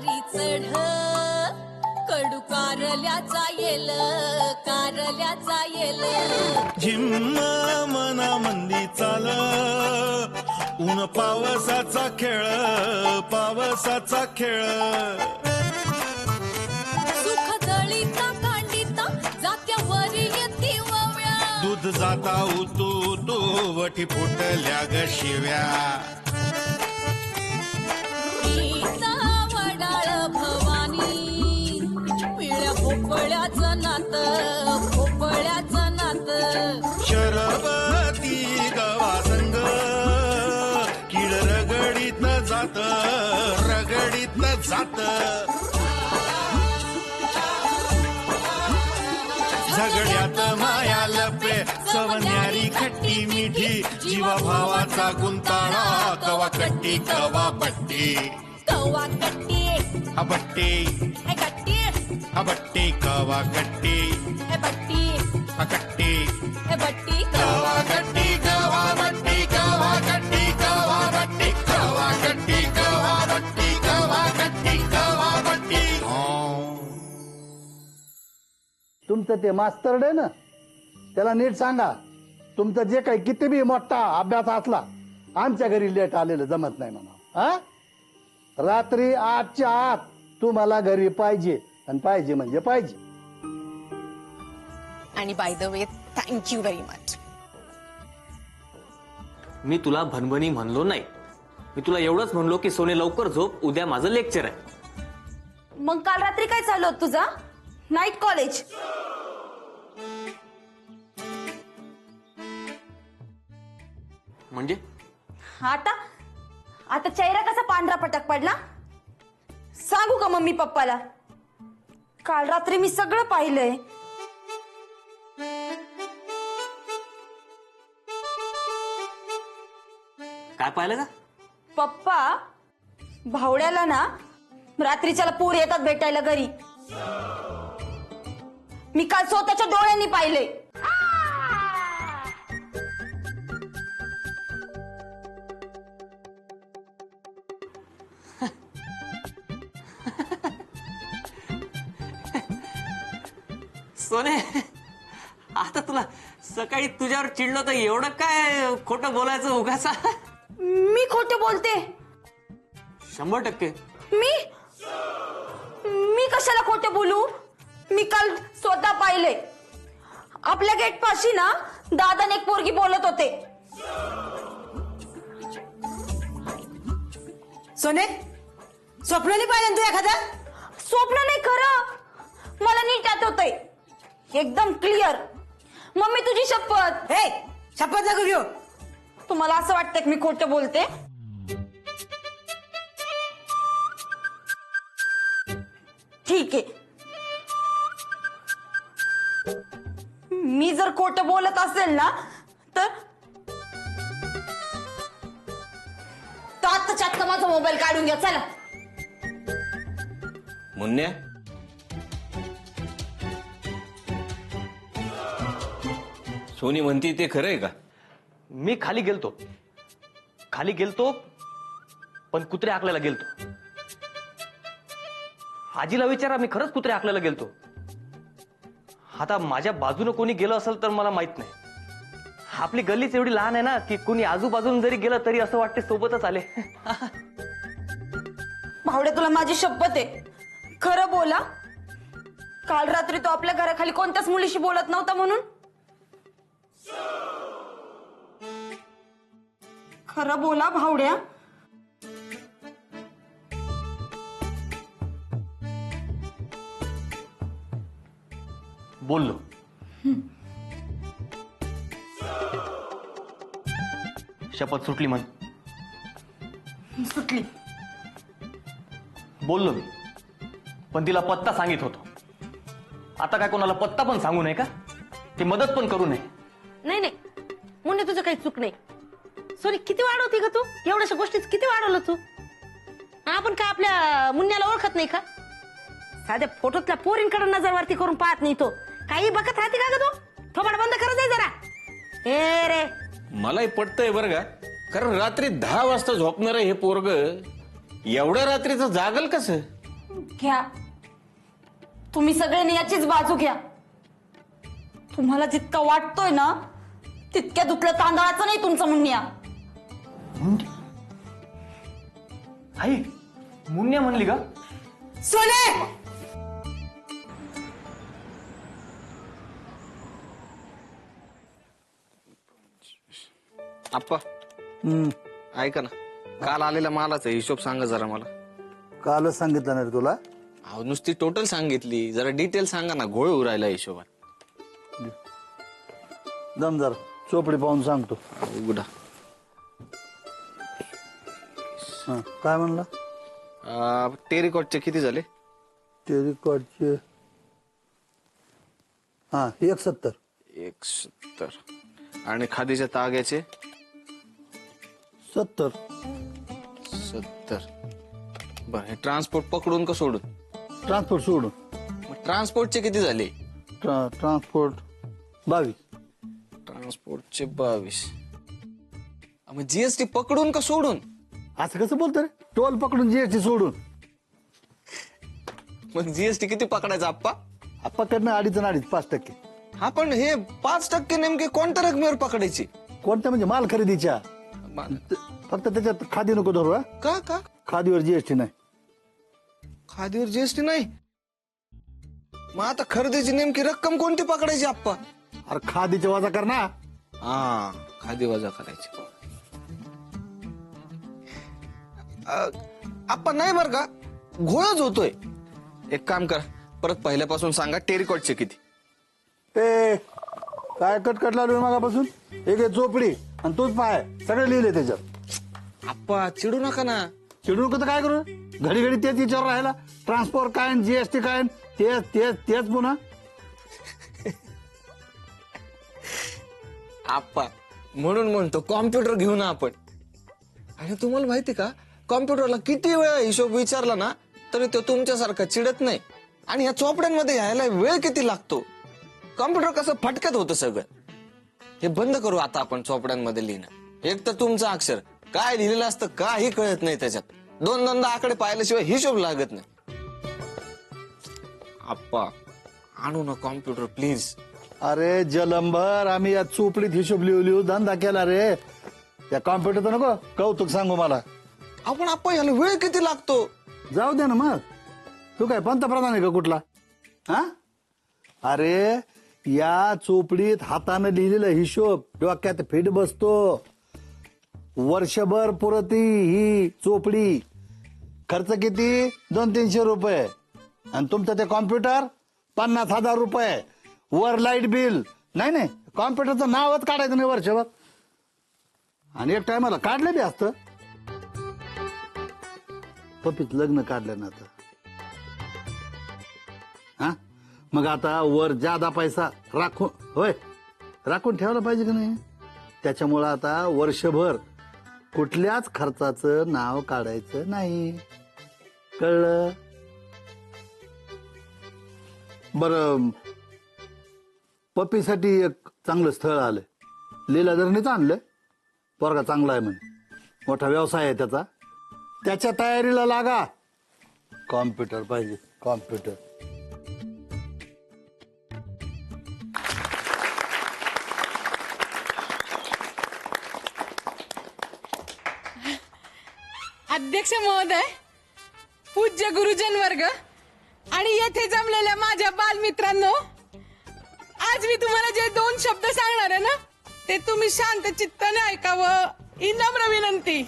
वरी चढ कडू कारल्याचा येल झिम्म मना मंदी चाल ऊन पावसाचा खेळ सुख दळीता कांडिता जात्यावरी येती वव्या दूध जाता उतू वठी फुटल्या ग शिव्या गीता वडाळ भवानी पिळ्या भोपळ्याचं नात शरबती गवा संग किड रगडीत जात झगड्यात माया लपे सवन्यारी खट्टी मिठी जीवा भावाचा गुंताळा कवा कट्टी कवा बट्टी अबट्टी अबट्टी कवा कट्टी बट्टी अकट्टी बट्टी कवा कट्टी कवा बट्टी कवा कट्टी कवा बट्टी कवा कट्टी कवा बट्टी कवा कट्टी कवा बट्टी तुमचं ते मास्तर आहे ना त्याला नीट सांगा तुमचं जे काही किती बी मोठा अभ्यास असला आमच्या घरी लेट आलेलं जमत नाही म्हणा हा रात्री 8च्या आत तुम्हाला घरी पाहिजे आणि पाहिजे म्हणजे पाहिजे. आणि by the way thank you very much. मी तुला भनभनी म्हणलो नाही. मी तुला एवढंच म्हणलो की सोने लवकर झोप उद्या माझं लेक्चर आहे. मग काल रात्री काय चालू होत तुझा नाईट कॉलेज? म्हणजे आता आता चेहरा कसा पांढरा पटक पडला सांगू का मम्मी पप्पाला? काल रात्री मी सगळं पाहिलंय. काय पाहिलं का? पप्पा भावड्याला ना रात्रीच्याला पोर येतात भेटायला घरी. मी काल स्वतःच्या डोळ्यांनी पाहिले. सोने आता तुला सकाळी तुझ्यावर चिडलो तर एवढं काय खोटं बोलायचं उगाचा? मी खोटे बोलते? 100%. मी कशाला खोटे बोलू? मी काल स्वतः पाहिले. आपल्या गेट पाशी ना दादाने एक पोरगी बोलत होते. सोने स्वप्नाने पाहिलं तू एखादा? स्वप्न नाही खरं. मला नीट आठवतंय एकदम क्लिअर. मम्मी तुझी शपथ. हे शपथ नको घेऊ. तुम्हाला असं वाटतंय की मी खोटं बोलते? ठीक आहे. मी जर खोटं बोलत असेल ना तर आत्ताच्या आत्ता माझा मोबाईल काढून घ्या चला. मुन्न्या सोनी म्हणती ते खरंय का? मी खाली गेलतो पण कुत्रे आकलायला गेलतो. आजीला विचारा मी खरंच कुत्रे आकलायला गेलतो. आता माझ्या बाजूने कोणी गेलं असेल तर मला माहित नाही. आपली गल्लीच एवढी लहान आहे ना की कोणी आजूबाजून जरी गेलं तरी असं वाटते सोबतच आले. भावडे तुला माझी शपथ आहे खरं बोला. काल रात्री तो आपल्या घराखाली कोणत्याच मुलीशी बोलत नव्हता म्हणून. खरं बोला भावड्या. बोललो. शपथ सुटली म्हण. सुटली. बोललो मी पण तिला पत्ता सांगित होतो. आता काय कोणाला पत्ता पण सांगू नये का? ती मदत पण करू नये? नाही नाही मुन्ने तुझं काही चूक नाही. सोनी किती वाढवते का तू? एवढ्याशा गोष्टीच किती वाढवलं तू? आपण काय आपल्या मुन्न्याला ओळखत नाही का? साध्या फोटोतल्या पोरींकडे नजरवरती करून पाहत नाही तो. काही बघत राहते का ग तू? थोबाड बंद करत आहे जरा. ए रे मलाही पटतंय बरं का. कारण रात्री 10 वाजता झोपणार हे पोरग एवढ्या रात्रीचं जागल कसं? घ्या, तुम्ही सगळ्यांनी याचीच बाजू घ्या. तुम्हाला जितका वाटतोय ना तितक्या दुतल्या तांदळाचं नाही तुमचं मुन्या. आई मुन्या म्हणली का? सोने आप्पा ऐका ना, काल आलेल्या मालाचा हिशोब सांगा जरा मला. कालच सांगितलं नाही रे तुला. अहो नुसती टोटल सांगितली, जरा डिटेल सांगा ना, घोळ उरायला हिशोबात. दम जरा चोपडी पाहून सांगतो. उघडा. हा, काय म्हणला? टेरिकॉटचे किती झाले? टेरिकॉटचे 71. 71. आणि खादीच्या ताग्याचे 70. 70. बर, हे ट्रान्सपोर्ट पकडून का सोडून? ट्रान्सपोर्ट सोडून. मग ट्रान्सपोर्टचे किती झाले? ट्रान्सपोर्ट 22. ट्रान्सपोर्टचे 22. मग जीएसटी पकडून का सोडून? असं कसं बोलतो रे? टोल पकडून जीएसटी सोडून. मग जीएसटी किती पकडायचा आप्पा? पकडणं 2.5 आणि 5%. हा, पण हे 5% नेमके कोणत्या रकमेवर पकडायची? कोणत्या म्हणजे माल खरेदीच्या. फक्त त्याच्यात खादी नको धरू. का का खादीवर जीएसटी नाही. खादीवर जीएसटी नाही? मग आता खरेदीची नेमकी रक्कम कोणती पकडायची आप्पा? अरे खादीचे वजा कर ना. हा, खादी वजा करायची. आप्पा नाही बर का, घोळच होतोय. एक काम करा, परत पहिल्यापासून सांगा, टेरिकॉटचे किती? ए काय कटकट लावली मागापासून? एक चोपडी आणि तूच पाय सगळे लिहिले त्याच्यात. आप्पा चिडू नका ना. चिडू नको तर काय करू? घडी घडी तेच विचार राहिला. ट्रान्सपोर्ट काय, जीएसटी काय, तेच तेच तेच पुन्हा. आप्पा म्हणून म्हणतो कॉम्प्युटर घेऊ ना आपण. आणि तुम्हाला माहिती का, कॉम्प्युटरला किती वेळा हिशोब विचारला ना तरी तो तुमच्यासारखा चिडत नाही. आणि ह्या चोपड्यांमध्ये यायला वेळ किती लागतो. कॉम्प्युटर कसं फटक्यात होतं सगळं. हे बंद करू आता आपण चोपड्यांमध्ये लिहिणं. एक तर तुमचं अक्षर काय लिहिलेलं असतं काही कळत नाही त्याच्यात. 2-2दा आकडे पाहिल्याशिवाय हिशोब लागत नाही. आप्पा आणू ना कॉम्प्युटर प्लीज. अरे जलंभर आम्ही या चोपडीत हिशोब लिहू धंदा केला रे. त्या कॉम्प्युटर तर नको कौतुक सांगू मला. आपण आप्पा याला वेळ किती लागतो. जाऊ दे ना मग. तू काय पंतप्रधान आहे का कुठला? हा, अरे या चोपडीत हाताने लिहिलेला हिशोब डोक्यात फिट बसतो. वर्षभर पुरती ही चोपडी. खर्च किती? 200-300 रुपये. आणि तुमचं ते कॉम्प्युटर 50,000 रुपये. वर लाईट बिल. नाही कॉम्प्युटरचं नावच काढायचं नाही वर्षभर. आणि एक टायमाला काढलं बी असतं. पपीत लग्न काढलं ना आता. हा, मग आता वर जादा पैसा राखून ठेवला पाहिजे की नाही. त्याच्यामुळं आता वर्षभर कुठल्याच खर्चाचं नाव काढायचं नाही. कळलं? बरं, पप्पीसाठी एक चांगलं स्थळ आलंय. लीलाधरणीच आणलंय. पोरगा चांगला आहे म्हणे. मोठा व्यवसाय आहे त्याचा. त्याच्या तयारीला लागा. कॉम्प्युटर पाहिजे, कॉम्प्युटर. अध्यक्ष महोदय, पूज्य गुरुजन वर्ग आणि येथे जमलेल्या माझ्या बालमित्रांनो, आज मी तुम्हाला जे 2 शब्द सांगणार आहे ना ते तुम्ही शांत चित्ताने ऐकावं ही नम्र विनंती.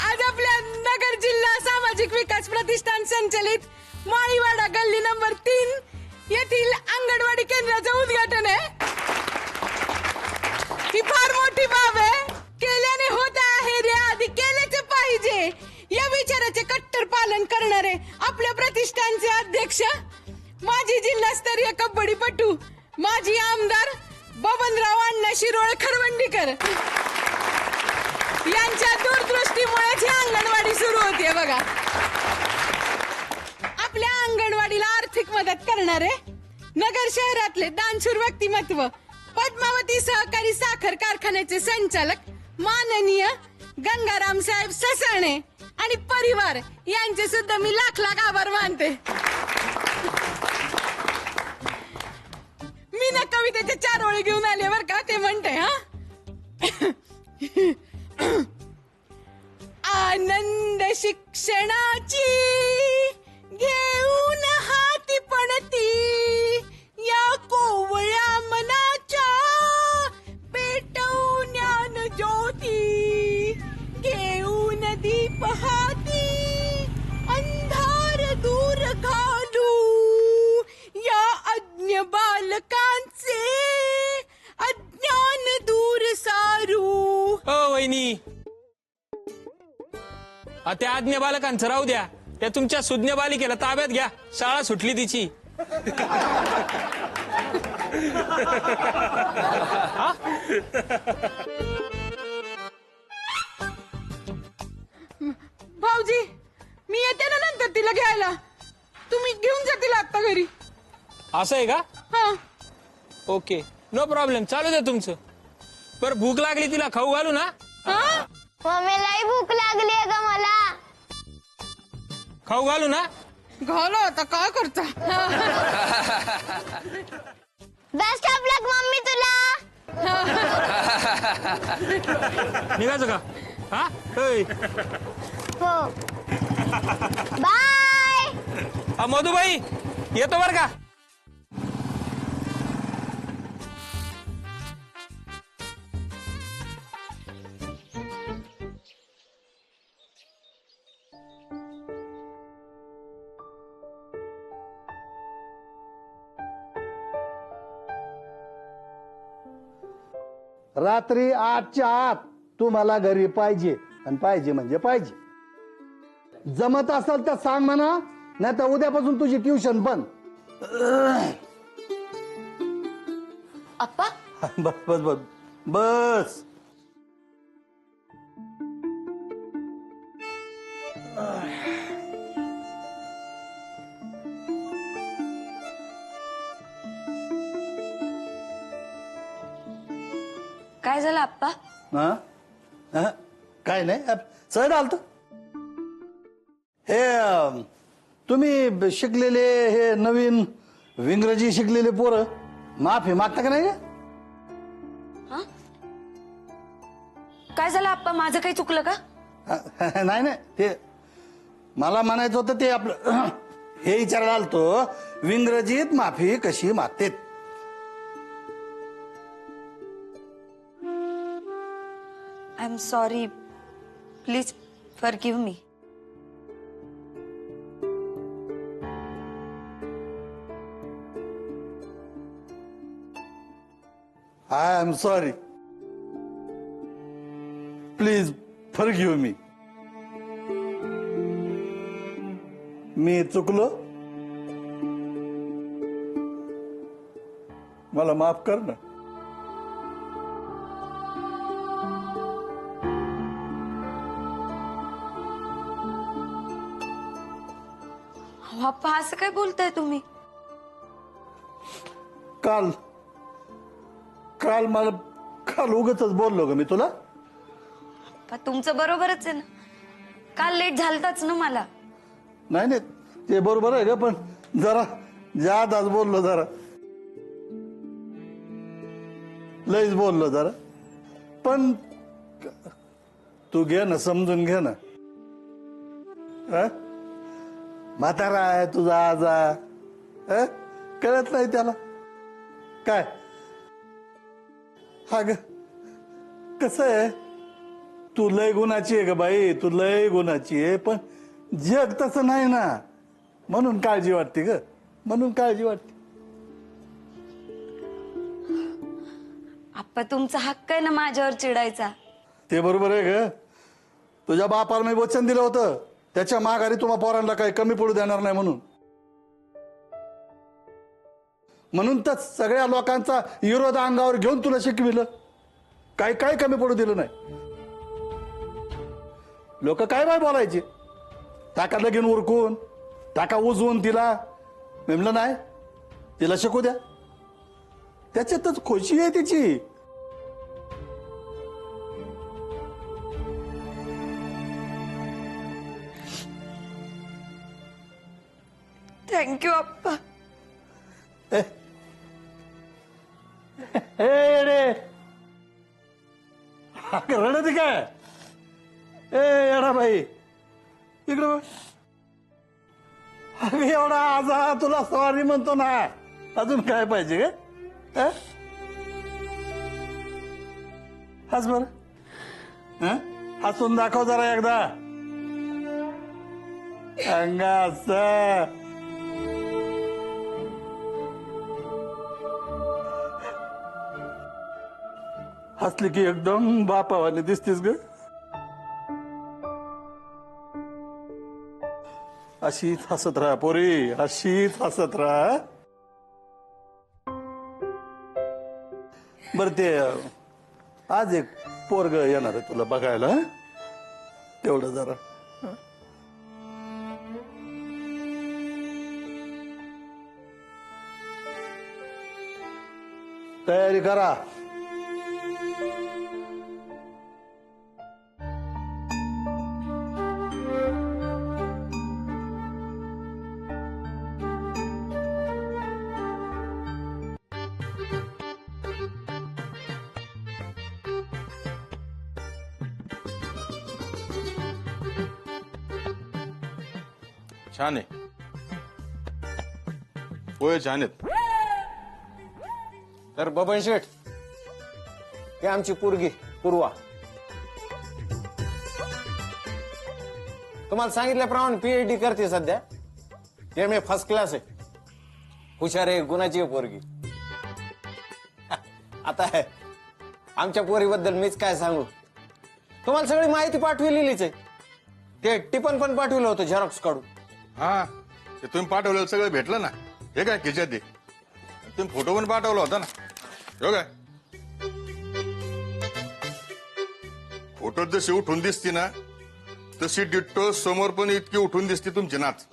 आज आपल्या नगर जिल्हा सामाजिक विकास प्रतिष्ठान संचलित माळीवाडा गल्ली नंबर 3 येथील अंगणवाडी केंद्राचं उद्घाटन आहे. ही फार मोठी बाब आहे. केल्याने होत आहे रे आधी केल्याचे पाहिजे या विचाराचे कट्टर पालन करणारे आपल्या प्रतिष्ठानचे अध्यक्ष, माजी जिल्हास्तरीय कबड्डीपटू, माजी आमदार बबनराव अण्णा शिरोळ खरवंडीकर यांच्या दूरदृष्टीमुळेच ही अंगणवाडी सुरू होतीये बघा. आपल्या अंगणवाडीला आर्थिक मदत करणारे नगर शहरातले दानशूर व्यक्तिमत्व पद्मावती सहकारी साखर कारखान्याचे संचालक माननीय गंगाराम साहेब ससाणे आणि परिवार यांचे सुद्धा मी लाख लाख आभार मानते. मी ना कवितेचे 4 ओळी घेऊन आले बर का. ते म्हणते हा. आनंद शिक्षणाची घेऊन हाती पणती या कोवळ्या मनाच्या पेटवून ज्ञान ज्योती घेऊन दीप हाती अंधार दूर घालू या अज्ञ बालकांचे अज्ञान दूर सारू. ओ वहिनी, त्या आज्ञा बालकांचं राहू द्या. त्या तुमच्या सुज्ञ बालिकेला ताब्यात घ्या. शाळा सुटली तिची. भाऊजी मी येते ना नंतर तिला घ्यायला. तुम्ही घेऊन जा तिला आता घरी. असं आहे का? हा ओके, नो प्रॉब्लेम. चालू द्या तुमचं. बरं भूक लागली तिला खाऊ घालू ना? हा. मम्मीलाही भूक लागली आहे का मला? खाऊ घालू ना? घालो आता काय करता. बेस्ट ऑफ लक मम्मी तुला. निघायचं का? हा होय. हो बाय. मधुबाई येतो बर का. रात्री 8च्या आत तुम्हाला घरी पाहिजे. आणि पाहिजे म्हणजे पाहिजे. जमत असेल तर सांग म्हणा, नाही तर उद्यापासून तुझी ट्युशन बंद. आप्पा बस बस बस बस. काय झालं आप्पा? हा? हा? काय नाही, सहज आलतो. हे तुम्ही शिकलेले हे नवीन इंग्रजी शिकलेले पोरं माफी मागता का नाही? काय झालं आप्पा? माझं काही चुकलं का? नाही नाही, ते मला म्हणायचं होतं ते आपलं हे विचारायला आलतो, इंग्रजीत माफी कशी मागते. I am sorry, please forgive me. I am sorry, please forgive me. मी चुकलो, मला माफ कर ना. आप्पा असं काय बोलताय तुम्ही? काल उगाच बोललो ग मी तुला. तुमचं बरोबरच आहे ना. काल लेट झालताच ना मला. नाही नाही, ते बरोबर आहे ग, पण जरा जादाच बोललो, जरा लईच बोललो जरा. पण तू घे ना, समजून घे ना. म्हातारा आहे तुझा आजा, कळत नाही त्याला काय. हा ग, कसं आहे, तू लय गुणाची आहे ग बाई, तू लय गुणाची आहे. पण जग तसं नाही ना, म्हणून काळजी वाटते ग, म्हणून काळजी वाटते. आप्पा तुमचा हक्क आहे ना माझ्यावर चिडायचा. ते बरोबर आहे ग. तुझ्या बापाला मी वचन दिलं होतं, त्याच्या माघारी तुम्हा पोरांना काही कमी पडू देणार नाही म्हणून तर सगळ्या लोकांचा विरोध अंगावर घेऊन तुला शिकविलं. काही कमी पडू दिलं नाही. लोक काय बाय बोलायचे, टाका लगीन उरकून, टाका उजवून तिला. म्हणलं नाही, तिला शिकू द्या, त्याच्यातच खुशी आहे तिची. थँक्यू आप्पा. हे येडे रडत काय? ए येडा बाई इकडं बघ. अगं एवढा आजा तुला सॉरी म्हणतो ना, अजून काय पाहिजे का? हस बर, हसून दाखव जरा एकदा. अंगास हसली की एकदम बापावाने दिसतीस ग. अशीच हसत राहा पोरी, अशीच हसत राहा. बर ते आज एक पोरग येणार आहे तुला बघायला, तेवढं जरा तयारी करा. छान आहे, पोहे छान आहेत. तर बबन शेठ, हे आमची पोरगी पूर्वा. तुम्हाला सांगितल्याप्रमाणे पीएचडी करते सध्या. MA फर्स्ट क्लास आहे, हुशार आहे, गुणाची आहे पोरगी. आता आमच्या पोरीबद्दल मीच काय सांगू. तुम्हाला सगळी माहिती पाठवलेलीच आहे. ते टिपण पण पाठवलं होतं झेरॉक्स काढून. हा, ते तुम्ही पाठवलेलं सगळं भेटलं ना. हे काय खिच्यात ते तुम्ही फोटो पण पाठवला होता ना. हो काय, फोटोत जशी उठून दिसती ना, तशी डिट्टो समोर पण इतकी उठून दिसते तुमची नाच.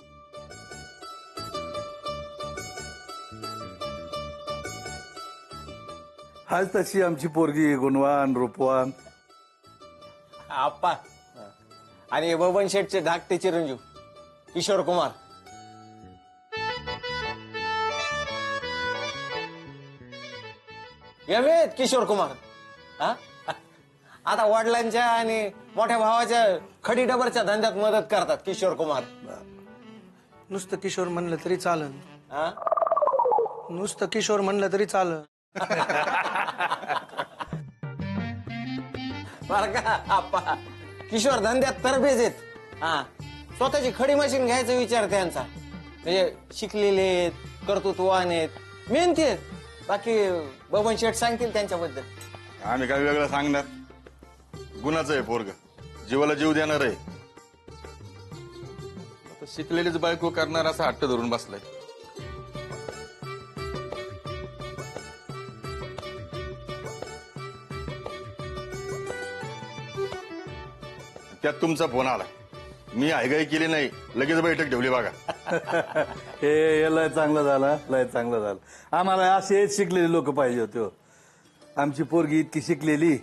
हाच तशी आमची पोरगी, गुणवान रूपवान. आप्पा आणि बबन शेठचे धाकटे चिरंजीव किशोर कुमार. किशोर कुमार हा आता वडिलांच्या आणि मोठ्या भावाच्या खडी डबरच्या धंद्यात मदत करतात किशोर कुमार. नुसतं किशोर म्हणलं तरी चालन. हा नुसतं किशोर म्हणलं तरी चालन. बरं का आप्पा, किशोर धंद्यात तरबेज आहेत. हा, स्वतःची खडी मशीन घ्यायचा विचार त्यांचा. म्हणजे शिकलेले आहेत, कर्तृत्ववान आहेत, मेहनती आहेत. बाकी बबन शेठ सांगतील त्यांच्याबद्दल. आम्ही काय वेगळं सांगणार. गुणाचं आहे पोरग, जीवाला जीव देणार आहे. आता शिकलेलीच बायको करणार असा हट्ट धरून बसलाय. त्यात तुमचा फोन आला. मी आयगाई केली नाही, लगेच बैठक ठेवली बघा. हे लय चांगलं झालं, लय चांगलं झालं. आम्हाला असेच शिकलेले लोक पाहिजे होते हो. आमची पोरगी इतकी शिकलेली,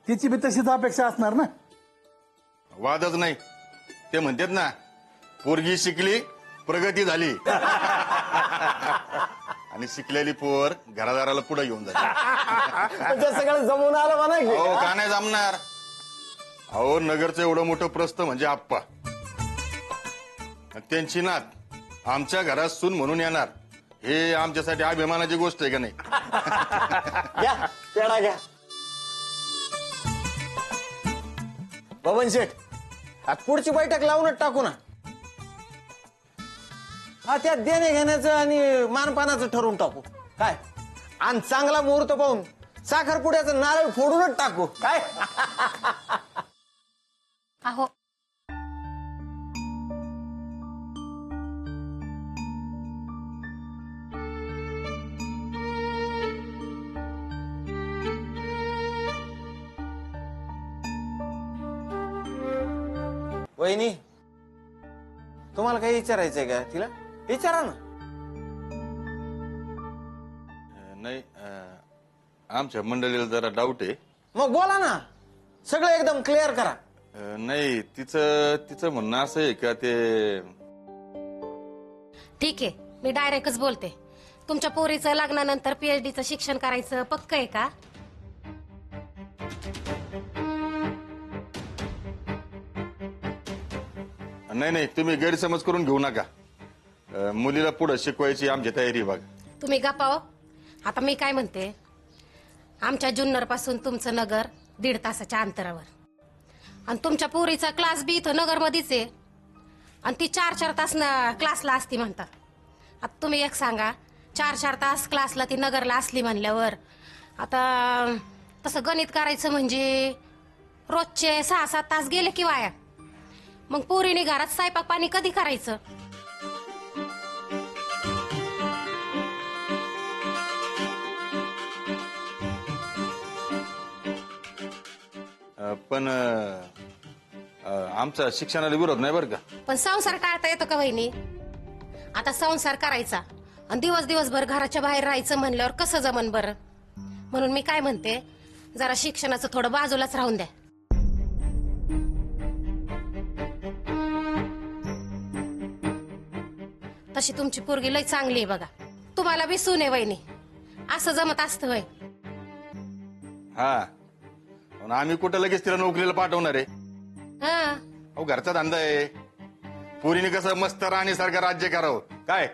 तिची बी तशीच अपेक्षा असणार ना. वादच नाही. ते म्हणतात ना, पोरगी शिकली प्रगती झाली. आणि शिकलेली पोर घरादाराला पुढे घेऊन जाते. सगळं जमून आलं म्हणा. हो, का नाही जमणार. अहो, नगरचं एवढं मोठं प्रस्थ म्हणजे आप्पा. त्यांची नात आमच्या घरात सून म्हणून येणार, हे आमच्यासाठी अभिमानाची गोष्ट आहे का नाही. घ्या पेढा घ्या. बबन शेठ, आज पुढची बैठक लावूनच टाकू ना. हा, त्यात देणे घेण्याचं आणि मानपानाचं ठरवून टाकू काय. आणि चांगला मुहूर्त पाहून साखरपुड्याचं नारळ फोडूनच टाकू काय. अहो वहिनी, तुम्हाला काही विचारायचंय का तिला? विचारा ना. नाही, आमच्या मंडळीला जरा डाऊट आहे. मग बोला ना, सगळं एकदम क्लिअर करा. नाही, तिचं म्हणणं असं आहे का, ते ठीक आहे, मी डायरेक्टच बोलते. तुमच्या पोरीचं लग्नानंतर PhDचं शिक्षण करायचं पक्क आहे का? नाही नाही, तुम्ही गैरसमज करून घेऊ नका. मुलीला पुढे शिकवायची आमची तयारी बघ. तुम्ही गप्पा हो. आता मी काय म्हणते, आमच्या जुन्नर पासून तुमचं नगर 1.5 तासाच्या अंतरावर, आणि तुमच्या पोरीचा क्लास बी इथं नगरमध्येच आहे, आणि ती 4-4 तास क्लासला असती म्हणतात. आता तुम्ही एक सांगा, 4-4 तास क्लासला ती नगरला असली म्हणल्यावर आता तसं गणित करायचं म्हणजे रोजचे 6-7 तास गेले की वाया. मग पोरीने घरात स्वयंपाक पाणी कधी करायचं? पण आमचा शिक्षणाला विरोध नाही बरं का. पण संसार टाळता येतो का वहिनी? आता संसार करायचा आणि दिवसभर घराच्या बाहेर राहायचं म्हणल्यावर कसं जमन बरं? म्हणून मी काय म्हणते, जरा शिक्षणाचं थोडं बाजूलाच राहून द्या. तशी तुमची पोरगी लय चांगली आहे बघा. तुम्हाला बी सून आहे वहिनी, असं जमत असतं वय. हा, पण आम्ही कुठं लगेच तिला नोकरीला पाठवणार आहे? हा, अहो घरचा धंदा आहे. पोरीने कसं मस्त राणीसारखं राज्य करावं काय.